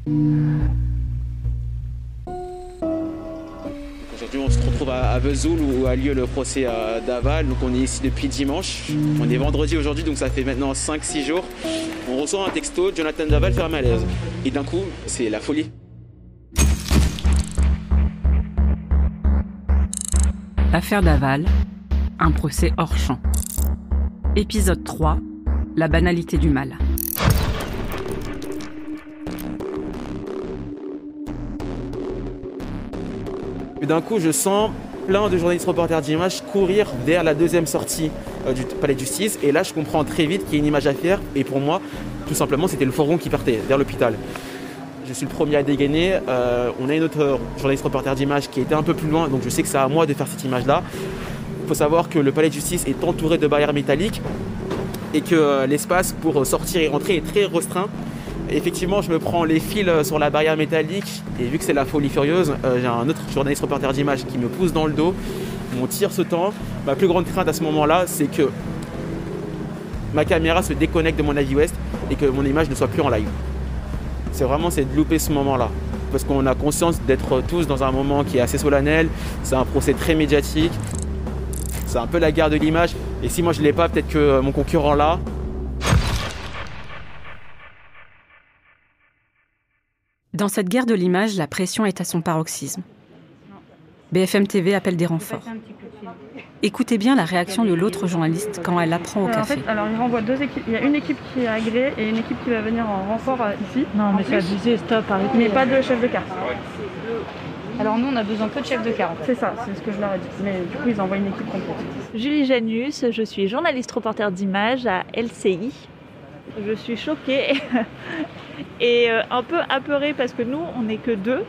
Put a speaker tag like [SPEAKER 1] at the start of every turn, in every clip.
[SPEAKER 1] Aujourd'hui, on se retrouve à Vesoul où a lieu le procès d'Aval. Donc on est ici depuis dimanche. On est vendredi aujourd'hui, donc ça fait maintenant 5-6 jours. On reçoit un texto, Jonathan Daval fait un malaise. Et d'un coup, c'est la folie.
[SPEAKER 2] L'affaire Daval, un procès hors champ. Épisode 3, la banalité du mal.
[SPEAKER 1] Et d'un coup, je sens plein de journalistes reporters d'images courir vers la deuxième sortie du palais de justice. Et là, je comprends très vite qu'il y a une image à faire. Et pour moi, tout simplement, c'était le fourgon qui partait vers l'hôpital. Je suis le premier à dégainer. On a une autre journaliste reporter d'images qui était un peu plus loin. Donc je sais que c'est à moi de faire cette image-là. Il faut savoir que le palais de justice est entouré de barrières métalliques et que l'espace pour sortir et rentrer est très restreint. Effectivement, je me prends les fils sur la barrière métallique et vu que c'est la folie furieuse, j'ai un autre journaliste reporter d'image qui me pousse dans le dos. Mon tir se tend. Ma plus grande crainte à ce moment-là, c'est que ma caméra se déconnecte de mon avis ouest et que mon image ne soit plus en live. C'est de louper ce moment-là. Parce qu'on a conscience d'être tous dans un moment qui est assez solennel. C'est un procès très médiatique. C'est un peu la guerre de l'image. Et si moi je ne l'ai pas, peut-être que mon concurrent l'a.
[SPEAKER 2] Dans cette guerre de l'image, la pression est à son paroxysme. BFM TV appelle des renforts. Écoutez bien la réaction de l'autre journaliste quand elle apprend au café.
[SPEAKER 3] En fait, alors il renvoie deux équipes. Il y a une équipe qui est agréée et une équipe qui va venir en renfort ici.
[SPEAKER 4] Non, mais c'est abusé, stop, arrêtez.
[SPEAKER 3] Mais pas de chef de car.
[SPEAKER 4] Alors nous, on a besoin que de chef de car. En fait.
[SPEAKER 3] C'est ça, c'est ce que je leur ai dit. Mais du coup, ils envoient une équipe complète.
[SPEAKER 5] Julie Janus, je suis journaliste reporter d'images à LCI. Je suis choquée et un peu apeurée parce que nous, on n'est que 2.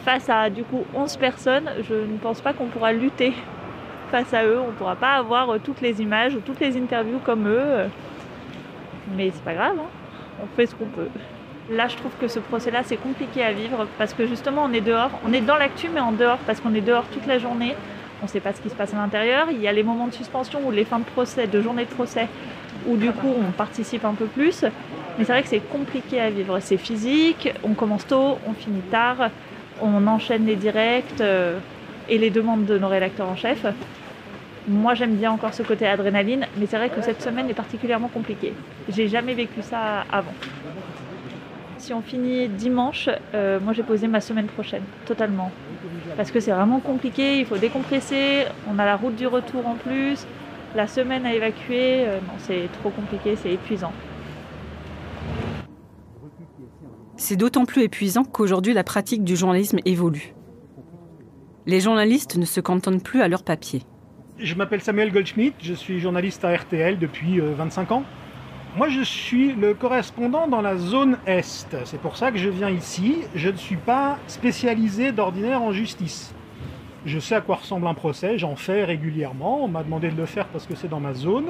[SPEAKER 5] Face à du coup 11 personnes, je ne pense pas qu'on pourra lutter face à eux. On ne pourra pas avoir toutes les images ou toutes les interviews comme eux. Mais c'est pas grave, hein. On fait ce qu'on peut. Là, je trouve que ce procès-là, c'est compliqué à vivre parce que justement, on est dehors. On est dans l'actu, mais en dehors parce qu'on est dehors toute la journée. On ne sait pas ce qui se passe à l'intérieur. Il y a les moments de suspension ou les fins de procès, de journée de procès, où du coup, on participe un peu plus. Mais c'est vrai que c'est compliqué à vivre. C'est physique, on commence tôt, on finit tard. On enchaîne les directs et les demandes de nos rédacteurs en chef. Moi, j'aime bien encore ce côté adrénaline, mais c'est vrai que cette semaine est particulièrement compliquée. J'ai jamais vécu ça avant. Si on finit dimanche, moi j'ai posé ma semaine prochaine, totalement. Parce que c'est vraiment compliqué, il faut décompresser, on a la route du retour en plus, la semaine à évacuer, non, c'est trop compliqué, c'est épuisant.
[SPEAKER 2] C'est d'autant plus épuisant qu'aujourd'hui, la pratique du journalisme évolue. Les journalistes ne se cantonnent plus à leur papier.
[SPEAKER 6] Je m'appelle Samuel Goldschmidt, je suis journaliste à RTL depuis 25 ans. Moi, je suis le correspondant dans la zone Est. C'est pour ça que je viens ici. Je ne suis pas spécialisé d'ordinaire en justice. Je sais à quoi ressemble un procès, j'en fais régulièrement. On m'a demandé de le faire parce que c'est dans ma zone.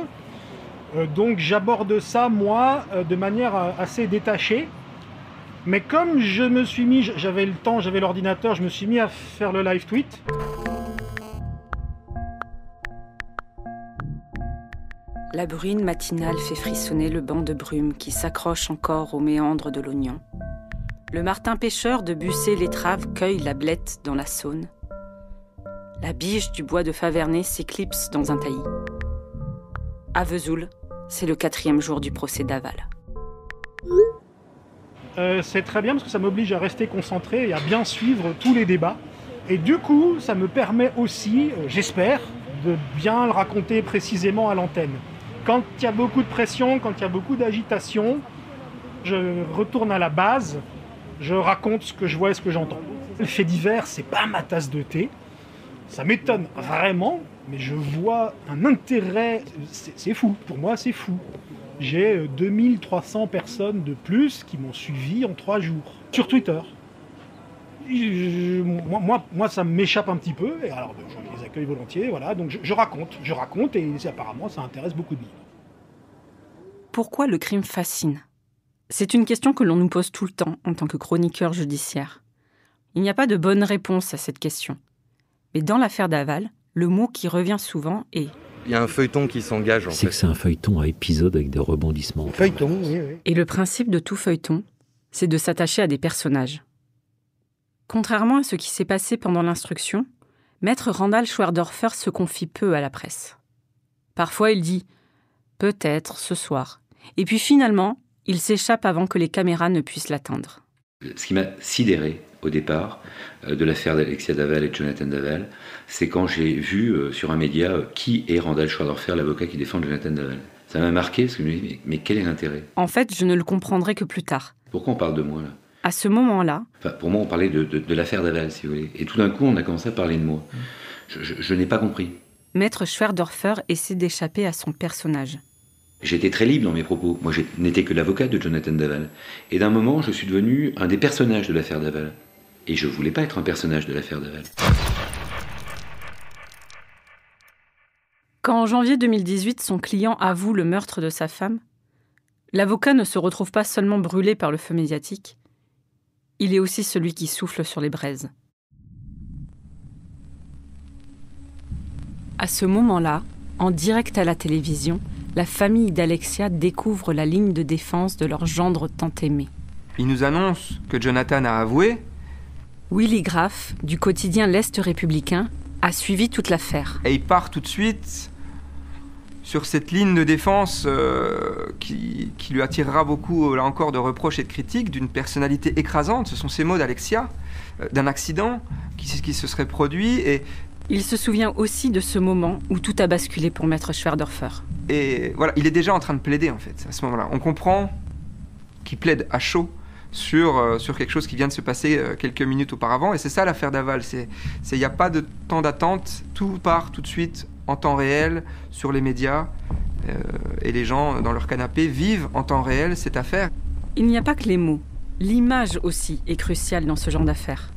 [SPEAKER 6] Donc j'aborde ça, moi, de manière assez détachée. Mais comme je me suis mis, j'avais le temps, j'avais l'ordinateur, je me suis mis à faire le live tweet.
[SPEAKER 2] La bruine matinale fait frissonner le banc de brume qui s'accroche encore aux méandres de l'Ognon. Le martin pêcheur de Bussé-l'Étrave cueille la blette dans la Saône. La biche du bois de Favernet s'éclipse dans un taillis. À Vesoul, c'est le 4e jour du procès d'Aval.
[SPEAKER 6] C'est très bien parce que ça m'oblige à rester concentré et à bien suivre tous les débats. Et du coup, ça me permet aussi, j'espère, de bien le raconter précisément à l'antenne. Quand il y a beaucoup de pression, quand il y a beaucoup d'agitation, je retourne à la base, je raconte ce que je vois et ce que j'entends. Le fait divers, c'est pas ma tasse de thé. Ça m'étonne vraiment, mais je vois un intérêt, c'est fou, pour moi c'est fou. J'ai 2300 personnes de plus qui m'ont suivi en 3 jours, sur Twitter. Moi, ça m'échappe un petit peu, et alors je les accueille volontiers, voilà, donc je raconte, et apparemment ça intéresse beaucoup de livres.
[SPEAKER 2] Pourquoi le crime fascine ? C'est une question que l'on nous pose tout le temps en tant que chroniqueur judiciaire. Il n'y a pas de bonne réponse à cette question. Mais dans l'affaire d'Aval, le mot qui revient souvent est...
[SPEAKER 7] Il y a un feuilleton qui s'engage, en fait.
[SPEAKER 8] C'est que c'est un feuilleton à épisodes avec des rebondissements.
[SPEAKER 6] Feuilleton, oui.
[SPEAKER 2] Et le principe de tout feuilleton, c'est de s'attacher à des personnages. Contrairement à ce qui s'est passé pendant l'instruction, Maître Randall Schwerdorfer se confie peu à la presse. Parfois, il dit « peut-être ce soir », et puis finalement, il s'échappe avant que les caméras ne puissent l'atteindre.
[SPEAKER 8] Ce qui m'a sidéré au départ de l'affaire d'Alexia Daval et de Jonathan Daval, c'est quand j'ai vu sur un média qui est Randall Schwerdorfer, l'avocat qui défend Jonathan Daval. Ça m'a marqué parce que je me dis mais quel est l'intérêt ?
[SPEAKER 2] En fait, je ne le comprendrai que plus tard.
[SPEAKER 8] Pourquoi on parle de moi là ?
[SPEAKER 2] À ce moment-là...
[SPEAKER 8] Pour moi, on parlait de l'affaire Daval, si vous voulez. Et tout d'un coup, on a commencé à parler de moi. Je n'ai pas compris.
[SPEAKER 2] Maître Schwerdorfer essaie d'échapper à son personnage.
[SPEAKER 8] J'étais très libre dans mes propos. Moi, je n'étais que l'avocat de Jonathan Daval. Et d'un moment, je suis devenu un des personnages de l'affaire Daval. Et je ne voulais pas être un personnage de l'affaire Daval.
[SPEAKER 2] Quand en janvier 2018, son client avoue le meurtre de sa femme, l'avocat ne se retrouve pas seulement brûlé par le feu médiatique, il est aussi celui qui souffle sur les braises. À ce moment-là, en direct à la télévision, la famille d'Alexia découvre la ligne de défense de leur gendre tant aimé.
[SPEAKER 9] Il nous annonce que Jonathan a avoué.
[SPEAKER 2] Willy Graff, du quotidien L'Est républicain, a suivi toute l'affaire.
[SPEAKER 9] Et il part tout de suite sur cette ligne de défense qui lui attirera beaucoup, là encore, de reproches et de critiques, d'une personnalité écrasante, ce sont ces mots d'Alexia, d'un accident qui se serait produit. Et
[SPEAKER 2] il se souvient aussi de ce moment où tout a basculé pour Maître Schwerdorfer.
[SPEAKER 9] Et voilà, il est déjà en train de plaider, en fait, à ce moment-là. On comprend qu'il plaide à chaud sur quelque chose qui vient de se passer quelques minutes auparavant. Et c'est ça l'affaire Daval. Il n'y a pas de temps d'attente. Tout part tout de suite en temps réel sur les médias. Et les gens, dans leur canapé, vivent en temps réel cette affaire.
[SPEAKER 2] Il n'y a pas que les mots. L'image aussi est cruciale dans ce genre d'affaires.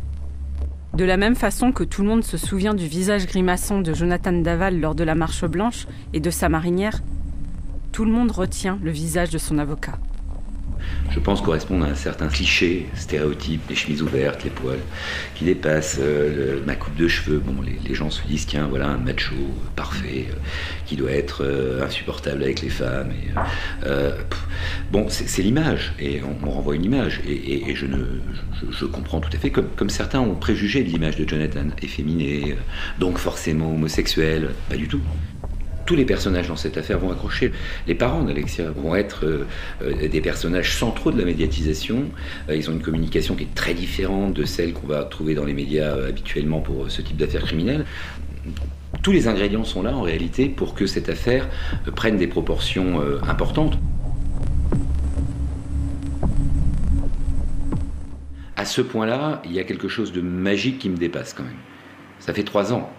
[SPEAKER 2] De la même façon que tout le monde se souvient du visage grimaçant de Jonathan Daval lors de la Marche Blanche et de sa marinière, tout le monde retient le visage de son avocat.
[SPEAKER 8] Je pense correspondre à un certain cliché, stéréotype, les chemises ouvertes, les poils qui dépassent, ma coupe de cheveux. Bon, les gens se disent, tiens, voilà un macho parfait qui doit être insupportable avec les femmes. Bon, c'est l'image, et on renvoie une image. Et je comprends tout à fait, comme certains ont préjugé de l'image de Jonathan, efféminé, donc forcément homosexuel. Pas du tout. Tous les personnages dans cette affaire vont accrocher. Les parents d'Alexia vont être des personnages centraux de la médiatisation. Ils ont une communication qui est très différente de celle qu'on va trouver dans les médias habituellement pour ce type d'affaires criminelles. Tous les ingrédients sont là en réalité pour que cette affaire prenne des proportions importantes. À ce point-là, il y a quelque chose de magique qui me dépasse quand même. Ça fait 3 ans.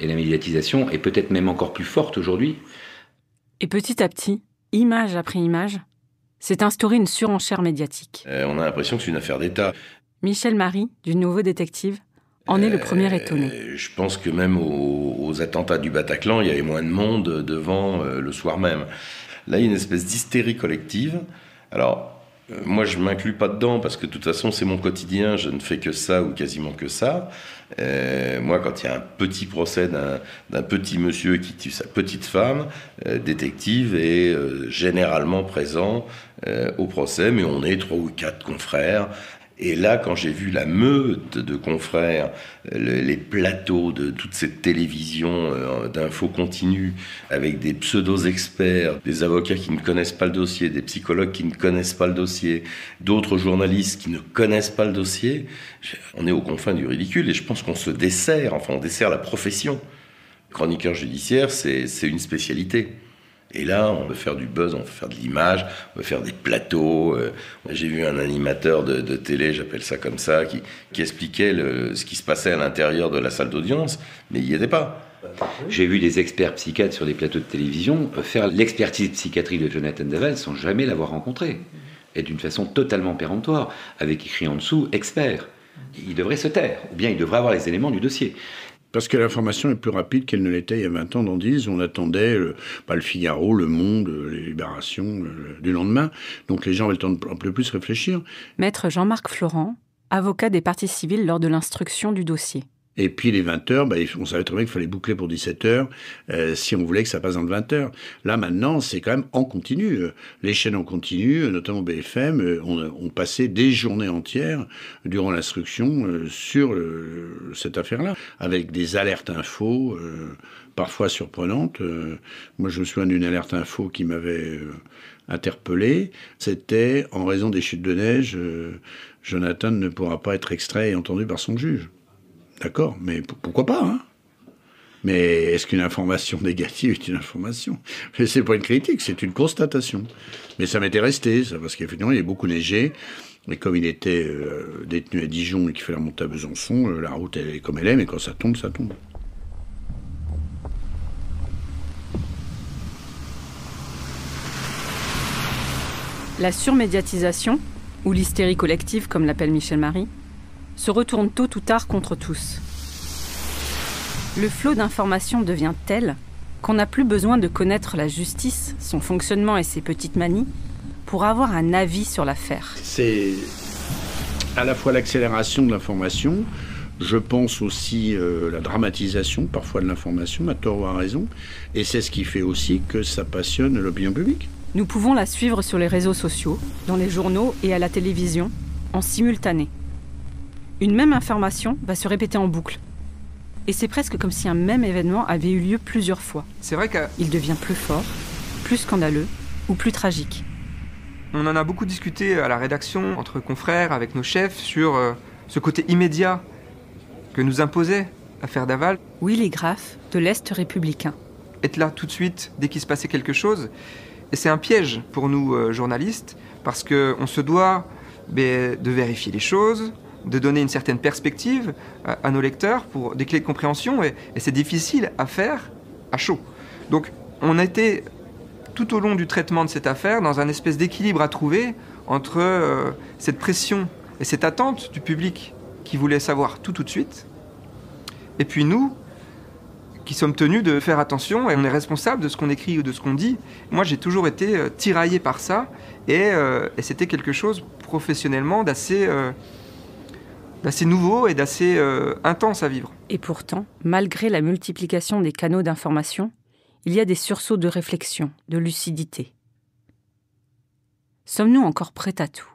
[SPEAKER 8] Et la médiatisation est peut-être même encore plus forte aujourd'hui.
[SPEAKER 2] Et petit à petit, image après image, s'est instaurée une surenchère médiatique.
[SPEAKER 10] On a l'impression que c'est une affaire d'État.
[SPEAKER 2] Michel Marie, du Nouveau Détective, en est le premier étonné.
[SPEAKER 10] Je pense que même aux attentats du Bataclan, il y avait moins de monde devant le soir même. Là, il y a une espèce d'hystérie collective. Alors, moi, je ne m'inclus pas dedans parce que de toute façon, c'est mon quotidien. Je ne fais que ça ou quasiment que ça. Moi, quand il y a un petit procès d'un petit monsieur qui tue sa petite femme, détective est généralement présent au procès, mais on est 3 ou 4 confrères. Et là, quand j'ai vu la meute de confrères, les plateaux de toute cette télévision d'infos continues, avec des pseudo-experts, des avocats qui ne connaissent pas le dossier, des psychologues qui ne connaissent pas le dossier, d'autres journalistes qui ne connaissent pas le dossier, on est aux confins du ridicule et je pense qu'on se dessert, enfin on dessert la profession. Chroniqueur judiciaire, c'est une spécialité. Et là, on veut faire du buzz, on veut faire de l'image, on veut faire des plateaux. J'ai vu un animateur de télé, j'appelle ça comme ça, qui expliquait ce qui se passait à l'intérieur de la salle d'audience, mais il n'y était pas.
[SPEAKER 8] J'ai vu des experts psychiatres sur les plateaux de télévision faire l'expertise psychiatrique de Jonathan Daval sans jamais l'avoir rencontré. Et d'une façon totalement péremptoire, avec écrit en dessous « expert ». Il devrait se taire, ou bien il devrait avoir les éléments du dossier.
[SPEAKER 11] Parce que l'information est plus rapide qu'elle ne l'était il y a 20 ans dans 10. On attendait le Figaro, Le Monde, les Libérations du lendemain. Donc les gens avaient le temps de un peu plus réfléchir.
[SPEAKER 2] Maître Jean-Marc Florent, avocat des parties civiles lors de l'instruction du dossier.
[SPEAKER 11] Et puis les 20h, on savait très bien qu'il fallait boucler pour 17h si on voulait que ça passe dans le 20h. Là, maintenant, c'est quand même en continu. Les chaînes en continu, notamment BFM, ont passé des journées entières durant l'instruction sur cette affaire-là, avec des alertes infos, parfois surprenantes. Moi, je me souviens d'une alerte info qui m'avait interpellé. C'était, en raison des chutes de neige, Jonathan ne pourra pas être extrait et entendu par son juge. D'accord, mais pourquoi pas, hein? Mais est-ce qu'une information négative est une information? C'est pas une critique, c'est une constatation. Mais ça m'était resté, ça, parce qu'effectivement, il y a beaucoup neigé. Et comme il était détenu à Dijon et qu'il fallait remonter à Besançon, la route, elle est comme elle est, mais quand ça tombe, ça tombe.
[SPEAKER 2] La surmédiatisation, ou l'hystérie collective, comme l'appelle Michel Marie, se retourne tôt ou tard contre tous. Le flot d'informations devient tel qu'on n'a plus besoin de connaître la justice, son fonctionnement et ses petites manies pour avoir un avis sur l'affaire.
[SPEAKER 11] C'est à la fois l'accélération de l'information, je pense aussi la dramatisation parfois de l'information, à tort ou à raison, et c'est ce qui fait aussi que ça passionne l'opinion publique.
[SPEAKER 2] Nous pouvons la suivre sur les réseaux sociaux, dans les journaux et à la télévision, en simultané. Une même information va se répéter en boucle. Et c'est presque comme si un même événement avait eu lieu plusieurs fois.
[SPEAKER 9] C'est vrai
[SPEAKER 2] qu'il devient plus fort, plus scandaleux ou plus tragique.
[SPEAKER 9] On en a beaucoup discuté à la rédaction, entre confrères, avec nos chefs, sur ce côté immédiat que nous imposait l'affaire Daval.
[SPEAKER 2] Willy Graff, de l'Est républicain.
[SPEAKER 9] Être là tout de suite, dès qu'il se passait quelque chose. Et c'est un piège pour nous, journalistes, parce qu'on se doit de vérifier les choses, de donner une certaine perspective à nos lecteurs pour des clés de compréhension, et c'est difficile à faire à chaud. Donc on a été, tout au long du traitement de cette affaire, dans un espèce d'équilibre à trouver entre cette pression et cette attente du public qui voulait savoir tout de suite, et puis nous, qui sommes tenus de faire attention, et on est responsable de ce qu'on écrit ou de ce qu'on dit. Moi, j'ai toujours été tiraillé par ça, et c'était quelque chose, professionnellement, d'assez nouveau et d'assez intense à vivre.
[SPEAKER 2] Et pourtant, malgré la multiplication des canaux d'information, il y a des sursauts de réflexion, de lucidité. Sommes-nous encore prêts à tout?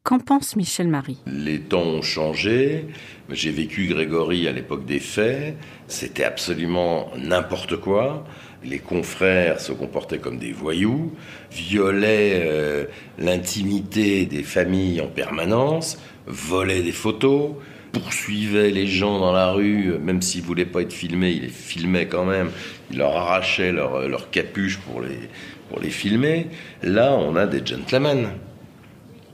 [SPEAKER 2] Qu'en pense Michel Marie?
[SPEAKER 10] Les temps ont changé. J'ai vécu Grégory à l'époque des faits. C'était absolument n'importe quoi. Les confrères se comportaient comme des voyous, violaient l'intimité des familles en permanence, volaient des photos, poursuivaient les gens dans la rue, même s'ils ne voulaient pas être filmés, ils les filmaient quand même. Ils leur arrachaient leur capuche pour les filmer. Là, on a des gentlemen.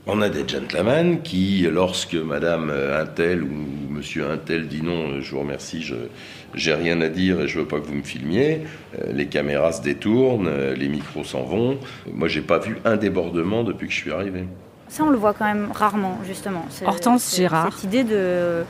[SPEAKER 10] On a des gentlemen qui, lorsque madame Untel ou monsieur Untel dit non, je vous remercie, j'ai rien à dire et je veux pas que vous me filmiez, les caméras se détournent, les micros s'en vont. Moi, j'ai pas vu un débordement depuis que je suis arrivé.
[SPEAKER 12] Ça, on le voit quand même rarement, justement.
[SPEAKER 2] Hortense Gérard.
[SPEAKER 12] Cette idée de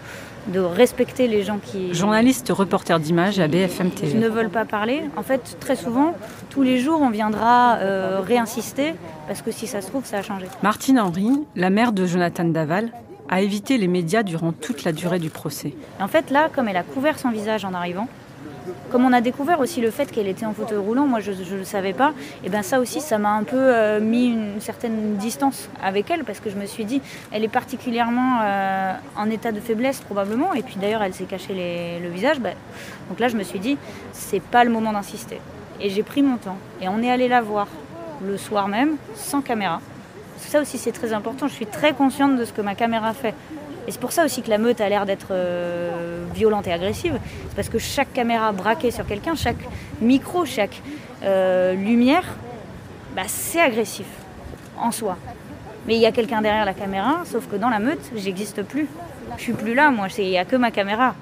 [SPEAKER 12] respecter les gens qui...
[SPEAKER 2] Journaliste reporter d'images à BFM TV.
[SPEAKER 12] Qui ne veulent pas parler. En fait, très souvent, tous les jours, on viendra réinsister, parce que si ça se trouve, ça a changé.
[SPEAKER 2] Martine Henry, la mère de Jonathan Daval, a évité les médias durant toute la durée du procès.
[SPEAKER 12] Et en fait, là, comme elle a couvert son visage en arrivant, comme on a découvert aussi le fait qu'elle était en fauteuil roulant, moi je ne le savais pas, et bien ça aussi, ça m'a un peu mis une certaine distance avec elle, parce que je me suis dit, elle est particulièrement en état de faiblesse probablement, et puis d'ailleurs elle s'est cachée le visage, donc là je me suis dit, c'est pas le moment d'insister. Et j'ai pris mon temps, et on est allé la voir le soir même, sans caméra. Parce que ça aussi c'est très important, je suis très consciente de ce que ma caméra fait. Et c'est pour ça aussi que la meute a l'air d'être violente et agressive. C'est parce que chaque caméra braquée sur quelqu'un, chaque micro, chaque lumière, c'est agressif en soi. Mais il y a quelqu'un derrière la caméra, sauf que dans la meute, j'existe plus. Je suis plus là, moi, il n'y a que ma caméra.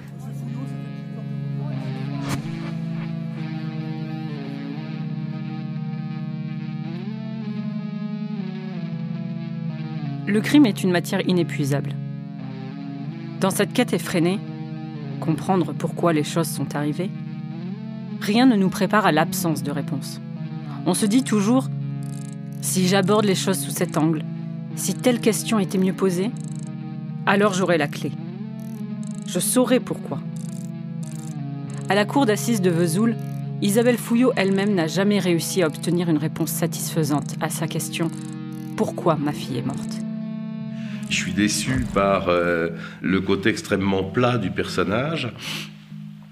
[SPEAKER 2] Le crime est une matière inépuisable. Dans cette quête effrénée, comprendre pourquoi les choses sont arrivées, rien ne nous prépare à l'absence de réponse. On se dit toujours « si j'aborde les choses sous cet angle, si telle question était mieux posée, alors j'aurai la clé ». Je saurai pourquoi. À la cour d'assises de Vesoul, Isabelle Fouillot elle-même n'a jamais réussi à obtenir une réponse satisfaisante à sa question « Pourquoi ma fille est morte ?»
[SPEAKER 10] Je suis déçu par le côté extrêmement plat du personnage,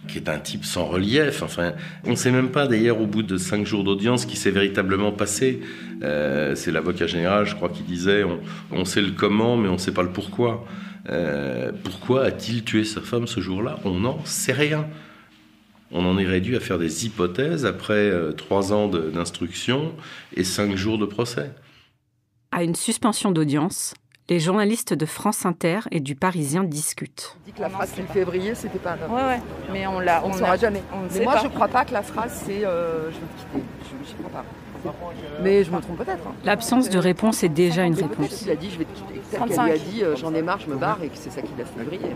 [SPEAKER 10] qui est un type sans relief. Enfin, on ne sait même pas d'ailleurs au bout de 5 jours d'audience ce qui s'est véritablement passé. C'est l'avocat général, je crois, qui disait on sait le comment, mais on ne sait pas le pourquoi. Pourquoi a-t-il tué sa femme ce jour-là? On n'en sait rien. On en est réduit à faire des hypothèses après 3 ans d'instruction et 5 jours de procès.
[SPEAKER 2] À une suspension d'audience, les journalistes de France Inter et du Parisien discutent.
[SPEAKER 13] On dit que la phrase c'est le février, c'était pas grave.
[SPEAKER 4] Ouais, mais on ne
[SPEAKER 13] saura jamais. Mais moi, je crois pas que la phrase c'est je vais te quitter. Je crois pas. Mais je me trompe peut-être.
[SPEAKER 2] L'absence de réponse est déjà une réponse.
[SPEAKER 13] Il a dit je vais te quitter. Peut-être qu'elle lui a dit j'en ai marre, je me barre et que c'est ça qui l'a fait briller.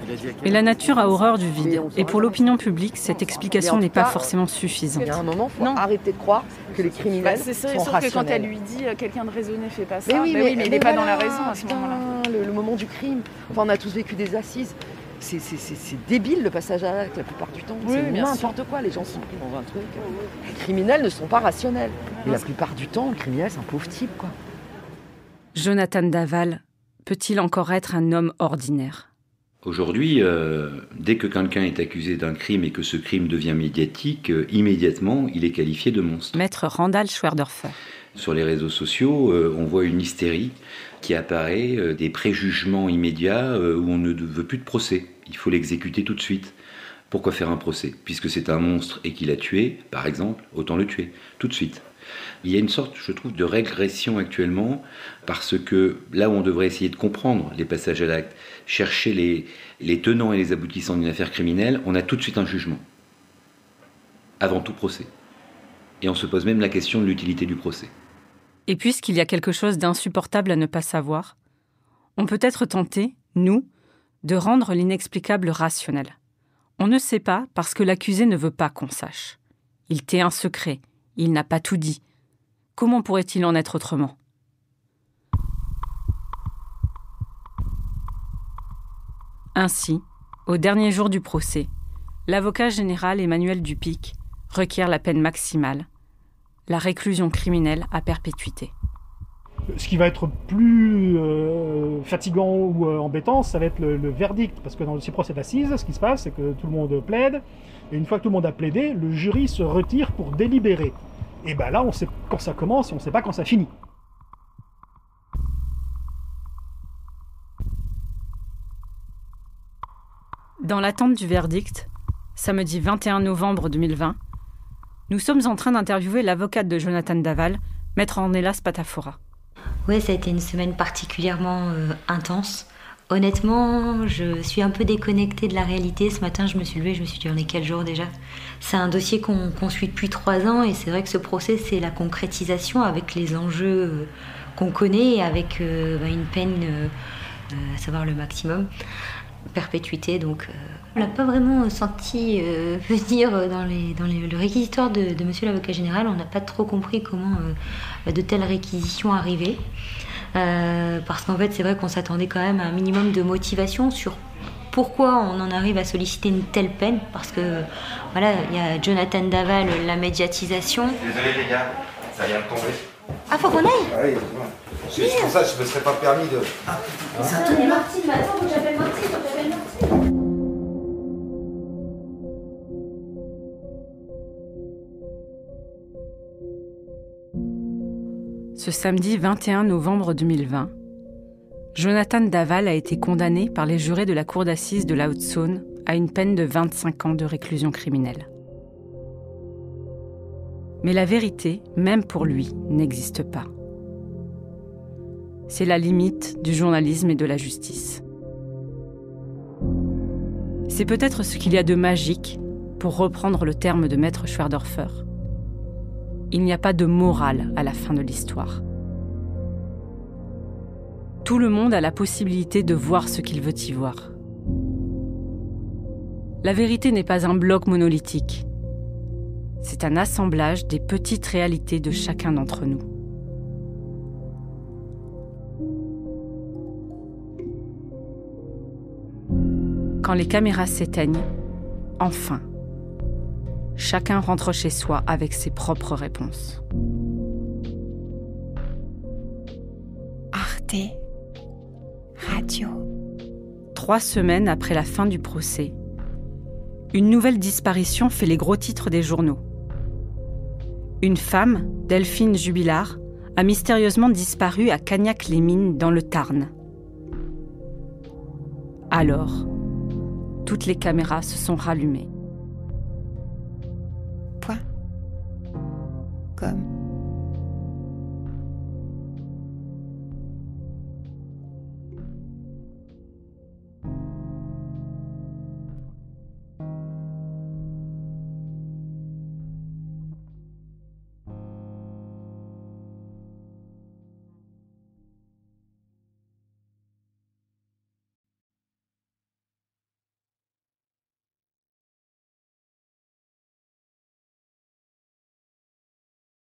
[SPEAKER 2] Mais la nature a horreur du vide. Et pour l'opinion publique, cette explication n'est pas forcément suffisante.
[SPEAKER 13] Il y a un moment, il faut arrêter de croire que les criminels
[SPEAKER 3] c'est
[SPEAKER 13] sont
[SPEAKER 3] sûr
[SPEAKER 13] rationnels.
[SPEAKER 3] Que quand elle lui dit quelqu'un de raisonné fait pas ça,
[SPEAKER 13] mais
[SPEAKER 3] il n'est pas dans la raison à ce moment-là.
[SPEAKER 13] Le moment du crime. Enfin, on a tous vécu des assises. C'est débile le passage à l'acte la plupart du temps. C'est n'importe quoi. Les gens sont pris dans un truc. Les criminels ne sont pas rationnels. Et la plupart du temps, le criminel, c'est un pauvre type, quoi.
[SPEAKER 2] Jonathan Daval peut-il encore être un homme ordinaire ?
[SPEAKER 8] Aujourd'hui, dès que quelqu'un est accusé d'un crime et que ce crime devient médiatique, immédiatement, il est qualifié de monstre.
[SPEAKER 2] Maître Randall Schwerdorfer.
[SPEAKER 8] Sur les réseaux sociaux, on voit une hystérie qui apparaît, des préjugements immédiats où on ne veut plus de procès. Il faut l'exécuter tout de suite. Pourquoi faire un procès? Puisque c'est un monstre et qu'il a tué, par exemple, autant le tuer, tout de suite. Il y a une sorte, je trouve, de régression actuellement, parce que là où on devrait essayer de comprendre les passages à l'acte, chercher les tenants et les aboutissants d'une affaire criminelle, on a tout de suite un jugement. Avant tout procès. Et on se pose même la question de l'utilité du procès.
[SPEAKER 2] Et puisqu'il y a quelque chose d'insupportable à ne pas savoir, on peut être tenté, nous, de rendre l'inexplicable rationnel. On ne sait pas parce que l'accusé ne veut pas qu'on sache. Il tait un secret, il n'a pas tout dit. Comment pourrait-il en être autrement ? Ainsi, au dernier jour du procès, l'avocat général Emmanuel Dupic requiert la peine maximale, la réclusion criminelle à perpétuité.
[SPEAKER 6] Ce qui va être plus fatigant ou embêtant, ça va être le verdict. Parce que dans ces procès d'assises, ce qui se passe, c'est que tout le monde plaide. Et une fois que tout le monde a plaidé, le jury se retire pour délibérer. Et bien là, on sait quand ça commence et on ne sait pas quand ça finit.
[SPEAKER 2] Dans l'attente du verdict, samedi 21 novembre 2020, nous sommes en train d'interviewer l'avocate de Jonathan Daval, maître Ornella Spatafora.
[SPEAKER 14] Oui, ça a été une semaine particulièrement intense. Honnêtement, je suis un peu déconnectée de la réalité. Ce matin, je me suis levée, je me suis dit, on est quel jour déjà ? C'est un dossier qu'on suit depuis 3 ans et c'est vrai que ce procès, c'est la concrétisation avec les enjeux qu'on connaît et avec une peine, à savoir le maximum, perpétuité. Donc, on l'a pas vraiment senti venir dans le réquisitoire de monsieur l'avocat général. On n'a pas trop compris comment de telles réquisitions arrivaient. Parce qu'en fait, c'est vrai qu'on s'attendait quand même à un minimum de motivation sur pourquoi on en arrive à solliciter une telle peine. Parce que, voilà, il y a Jonathan Daval, la médiatisation.
[SPEAKER 15] Désolé les gars, ça vient de tomber.
[SPEAKER 14] Ah, faut qu'on aille ?
[SPEAKER 15] Ah oui, c'est pour ça que je me serais pas permis de...
[SPEAKER 14] Attendez, Martine, mais attends, faut que j'appelle Martine,
[SPEAKER 2] Ce samedi 21 novembre 2020, Jonathan Daval a été condamné par les jurés de la cour d'assises de la Haute-Saône à une peine de 25 ans de réclusion criminelle. Mais la vérité, même pour lui, n'existe pas. C'est la limite du journalisme et de la justice. C'est peut-être ce qu'il y a de magique, pour reprendre le terme de maître Schwerdorfer. Il n'y a pas de morale à la fin de l'histoire. Tout le monde a la possibilité de voir ce qu'il veut y voir. La vérité n'est pas un bloc monolithique. C'est un assemblage des petites réalités de chacun d'entre nous. Quand les caméras s'éteignent, enfin, chacun rentre chez soi avec ses propres réponses.
[SPEAKER 16] Arte Radio.
[SPEAKER 2] 3 semaines après la fin du procès, une nouvelle disparition fait les gros titres des journaux. Une femme, Delphine Jubilard, a mystérieusement disparu à Cagnac-les-Mines dans le Tarn. Alors, toutes les caméras se sont rallumées.
[SPEAKER 16] .com